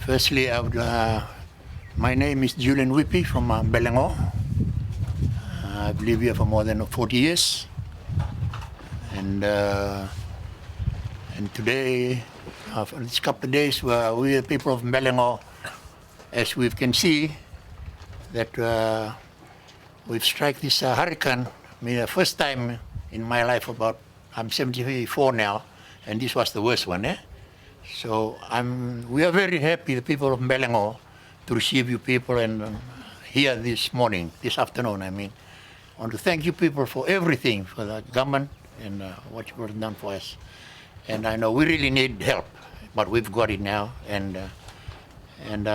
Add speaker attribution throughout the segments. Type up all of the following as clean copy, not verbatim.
Speaker 1: Firstly, my name is Julian Whippy from Belangor. I've lived here for more than 40 years. And today, for this couple of days, we the people of Belangor, as we can see, that we've struck this hurricane. I mean, the first time in my life I'm 74 now, and this was the worst one, eh? So we are very happy, the people of Belangor, to receive you people and here this afternoon, I mean. I want to thank you people for everything, for the government and what you have done for us. And I know we really need help, but we've got it now. And I'd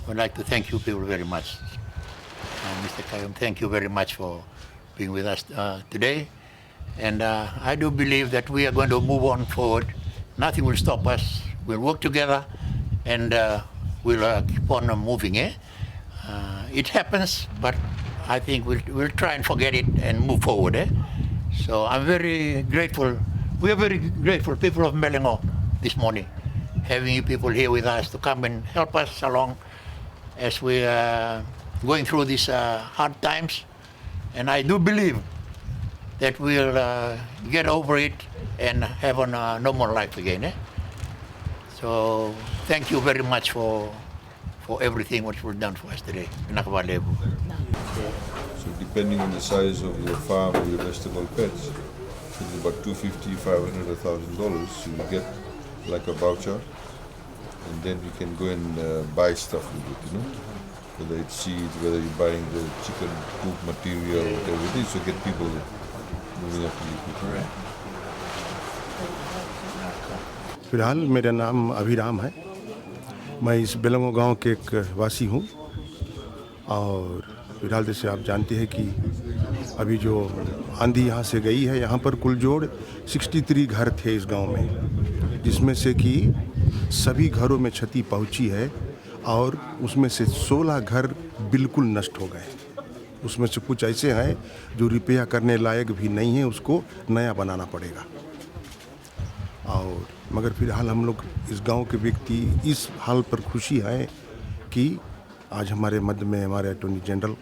Speaker 1: like to thank you people very much. Mr. Kayum, thank you very much for being with us today. And I do believe that we are going to move on forward. Nothing will stop us. We'll work together and we'll keep on moving. It happens, but I think we'll try and forget it and move forward. So I'm very grateful. We are very grateful, people of Belangor, this morning, having you people here with us to come and help us along as we are going through these hard times. And I do believe that we'll get over it and have a normal life again. So thank you very much for everything what you've done for us today.
Speaker 2: So depending on the size of your farm or your vegetable pets, it's about $250, $500, $1,000. So you get like a voucher, and then you can go and buy stuff with it, you know, whether it's seeds, whether you're buying the chicken coop material, whatever it is. So get people moving up to you.
Speaker 3: फिलहाल मेरा नाम अभिराम है। मैं इस बेलंगो गांव के एक वासी हूं और फिलहाल जैसे आप जानते हैं कि अभी जो आंधी यहां से गई है, यहां पर कुल जोड़ 63 घर थे इस गांव में, जिसमें से कि सभी घरों में क्षति पहुंची है और उसमें से 16 घर बिल्कुल नष्ट हो गए। उसमें से कुछ ऐसे हैं जो रिपेयर करने लायक भी नहीं है, उसको नया बनाना पड़ेगा। और मगर फिलहाल हम लोग इस गांव के व्यक्ति इस हाल पर खुशी है कि आज हमारे मध्य में हमारे अटॉर्नी जनरल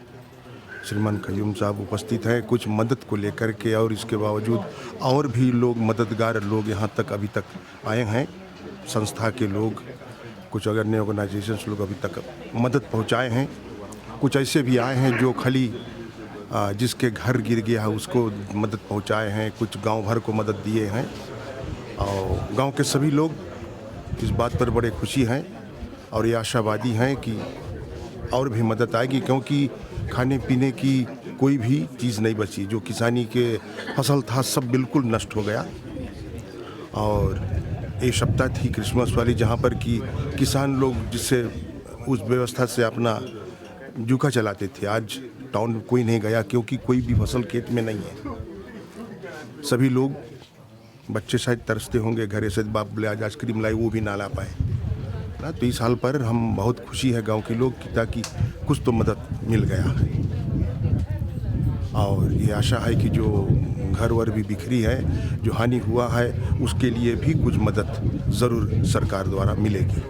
Speaker 3: श्रीमान कयूम साहब उपस्थित हैं कुछ मदद को लेकर के, और इसके बावजूद और भी लोग मददगार लोग यहाँ तक अभी तक आए हैं। संस्था के लोग, कुछ अन्य ऑर्गेनाइजेशंस लोग अभी तक मदद पहुँचाए हैं। कुछ ऐसे भी आए हैं जो खाली जिसके घर गिर गया है उसको मदद पहुँचाए हैं, कुछ गाँव भर को मदद दिए हैं। और गांव के सभी लोग इस बात पर बड़े खुशी हैं और ये आशावादी हैं कि और भी मदद आएगी, क्योंकि खाने पीने की कोई भी चीज़ नहीं बची। जो किसानी के फसल था सब बिल्कुल नष्ट हो गया। और एक सप्ताह थी क्रिसमस वाली जहां पर कि किसान लोग जिससे उस व्यवस्था से अपना जूका चलाते थे, आज टाउन कोई नहीं गया क्योंकि कोई भी फसल खेत में नहीं है। सभी लोग, बच्चे शायद तरसते होंगे, घर से बाप बोले आज आइसक्रीम लाई, वो भी ना ला पाए ना। तो इस हाल पर हम बहुत खुशी है गांव के लोग की, ताकि कुछ तो मदद मिल गया है। और ये आशा है कि जो घर वर भी बिखरी है, जो हानि हुआ है, उसके लिए भी कुछ मदद ज़रूर सरकार द्वारा मिलेगी।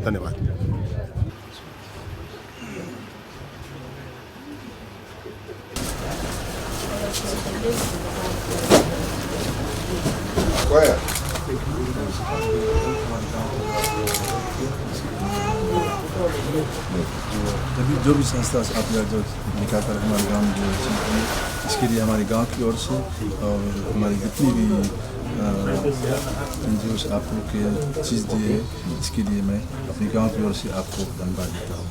Speaker 3: धन्यवाद।
Speaker 4: जो भी संस्था आप जो निकालकर हमारे गाँव जो इसके लिए हमारे गांव की ओर से और हमारी जितनी भी एन से आप लोग के चीज़ दिए इसके लिए मैं अपने गांव की ओर से आपको धन्यवाद देता हूँ।